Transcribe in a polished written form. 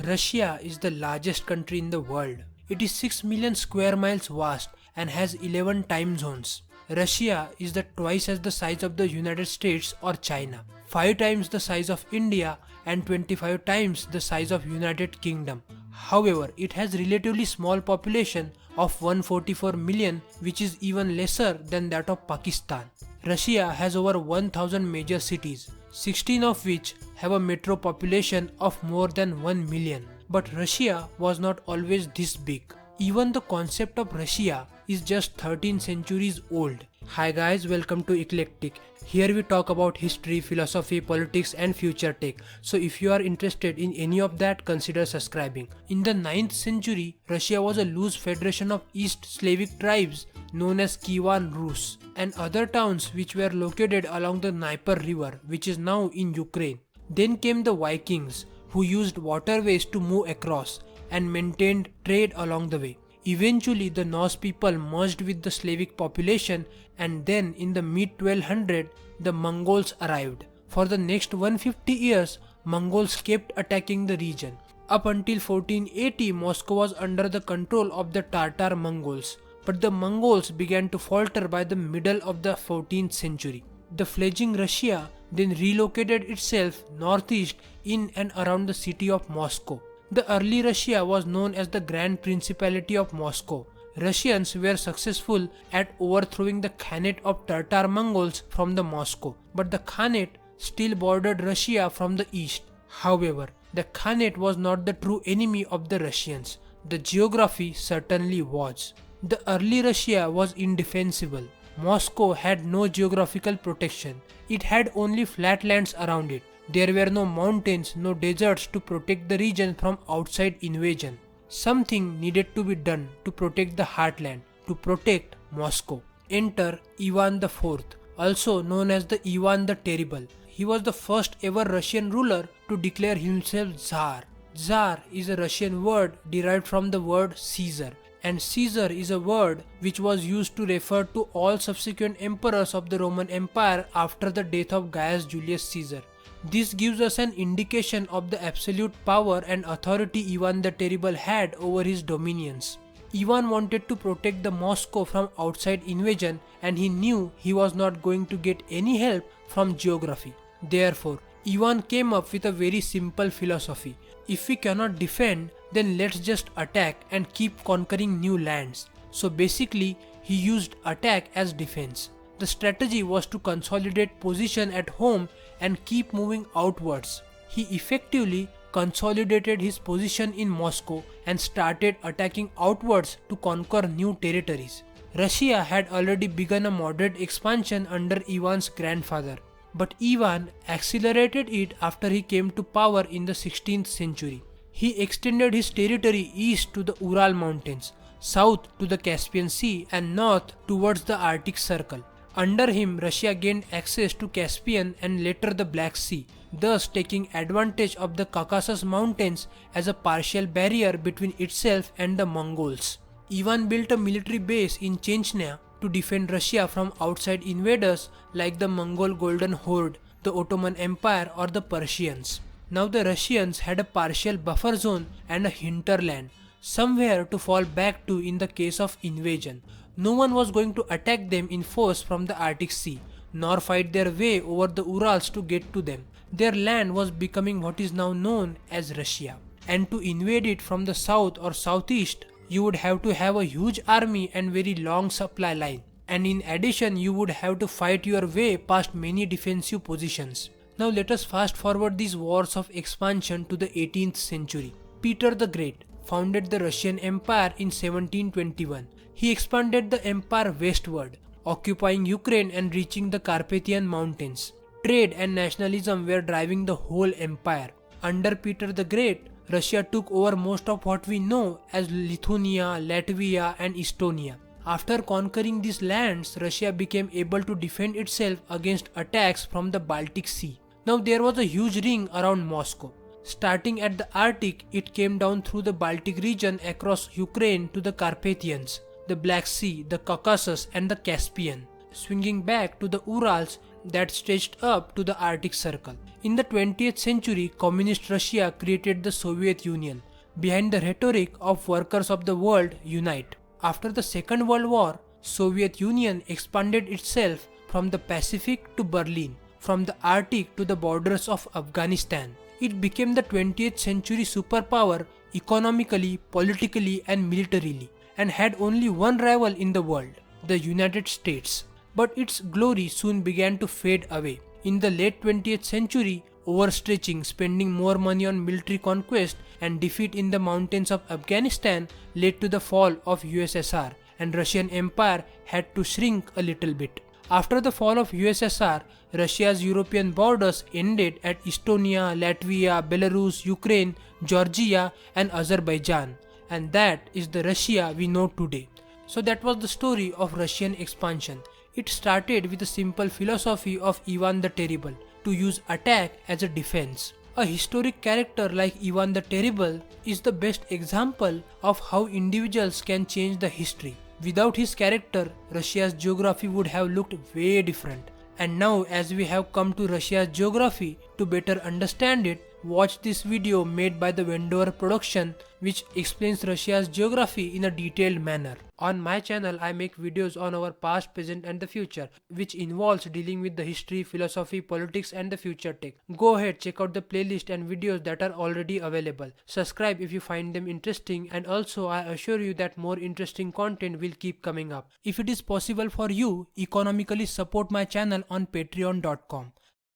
Russia is the largest country in the world. It is 6 million square miles vast and has 11 time zones. Russia is twice as the size of the United States or China, 5 times the size of India and 25 times the size of United Kingdom. However, it has relatively small population of 144 million, which is even lesser than that of Pakistan. Russia has over 1000 major cities, 16 of which have a metro population of more than 1 million. But Russia was not always this big. Even the concept of Russia is just 13 centuries old. Hi guys, welcome to Eclectic. Here we talk about history, philosophy, politics and future tech. So if you are interested in any of that, consider subscribing. In the 9th century, Russia was a loose federation of East Slavic tribes known as Kievan Rus and other towns which were located along the Dnieper river, which is now in Ukraine. Then came the Vikings, who used waterways to move across and maintained trade along the way. Eventually the Norse people merged with the Slavic population, and then in the mid 1200 the Mongols arrived. For the next 150 years Mongols kept attacking the region. Up until 1480 Moscow was under the control of the Tatar Mongols, but the Mongols began to falter by the middle of the 14th century. The fledgling Russia then relocated itself northeast in and around the city of Moscow. The early Russia was known as the Grand Principality of Moscow. Russians were successful at overthrowing the Khanate of Tatar Mongols from the Moscow, but the Khanate still bordered Russia from the east. However, the Khanate was not the true enemy of the Russians. The geography certainly was. The early Russia was indefensible. Moscow had no geographical protection. It had only flatlands around it. There were no mountains, no deserts to protect the region from outside invasion. Something needed to be done to protect the heartland, to protect Moscow. Enter Ivan IV, also known as the Ivan the Terrible. He was the first ever Russian ruler to declare himself Tsar. Tsar is a Russian word derived from the word Caesar, and Caesar is a word which was used to refer to all subsequent emperors of the Roman Empire after the death of Gaius Julius Caesar. This gives us an indication of the absolute power and authority Ivan the Terrible had over his dominions. Ivan wanted to protect the Moscow from outside invasion, and he knew he was not going to get any help from geography. Therefore, Ivan came up with a very simple philosophy. If we cannot defend, then let's just attack and keep conquering new lands. So basically, he used attack as defense. The strategy was to consolidate position at home and keep moving outwards. He effectively consolidated his position in Moscow and started attacking outwards to conquer new territories. Russia had already begun a moderate expansion under Ivan's grandfather, but Ivan accelerated it after he came to power in the 16th century. He extended his territory east to the Ural Mountains, south to the Caspian Sea and north towards the Arctic Circle. Under him, Russia gained access to Caspian and later the Black Sea, thus taking advantage of the Caucasus Mountains as a partial barrier between itself and the Mongols. Ivan built a military base in Chechnya to defend Russia from outside invaders like the Mongol Golden Horde, the Ottoman Empire or the Persians. Now the Russians had a partial buffer zone and a hinterland, somewhere to fall back to in the case of invasion. No one was going to attack them in force from the Arctic Sea, nor fight their way over the Urals to get to them. Their land was becoming what is now known as Russia. And to invade it from the south or southeast, you would have to have a huge army and very long supply line. And in addition, you would have to fight your way past many defensive positions. Now let us fast forward these wars of expansion to the 18th century. Peter the Great founded the Russian Empire in 1721. He expanded the empire westward, occupying Ukraine and reaching the Carpathian Mountains. Trade and nationalism were driving the whole empire. Under Peter the Great, Russia took over most of what we know as Lithuania, Latvia and Estonia. After conquering these lands, Russia became able to defend itself against attacks from the Baltic Sea. Now there was a huge ring around Moscow. Starting at the Arctic, it came down through the Baltic region across Ukraine to the Carpathians, the Black Sea, the Caucasus and the Caspian. Swinging back to the Urals, that stretched up to the Arctic Circle. In the 20th century, Communist Russia created the Soviet Union behind the rhetoric of workers of the world unite. After the Second World War, Soviet Union expanded itself from the Pacific to Berlin, from the Arctic to the borders of Afghanistan. It became the 20th century superpower economically, politically and militarily, and had only one rival in the world, the United States. But its glory soon began to fade away. In the late 20th century, overstretching, spending more money on military conquest and defeat in the mountains of Afghanistan led to the fall of USSR, and Russian Empire had to shrink a little bit. After the fall of USSR, Russia's European borders ended at Estonia, Latvia, Belarus, Ukraine, Georgia and Azerbaijan, and that is the Russia we know today. So that was the story of Russian expansion. It started with a simple philosophy of Ivan the Terrible, to use attack as a defense. A historic character like Ivan the Terrible is the best example of how individuals can change the history. Without his character, Russia's geography would have looked way different. And now, as we have come to Russia's geography, to better understand it, watch this video made by the Vendor Production, which explains Russia's geography in a detailed manner. On my channel, I make videos on our past, present and the future, which involves dealing with the history, philosophy, politics and the future tech. Go ahead, check out the playlist and videos that are already available. Subscribe if you find them interesting, and also I assure you that more interesting content will keep coming up. If it is possible for you, economically support my channel on patreon.com.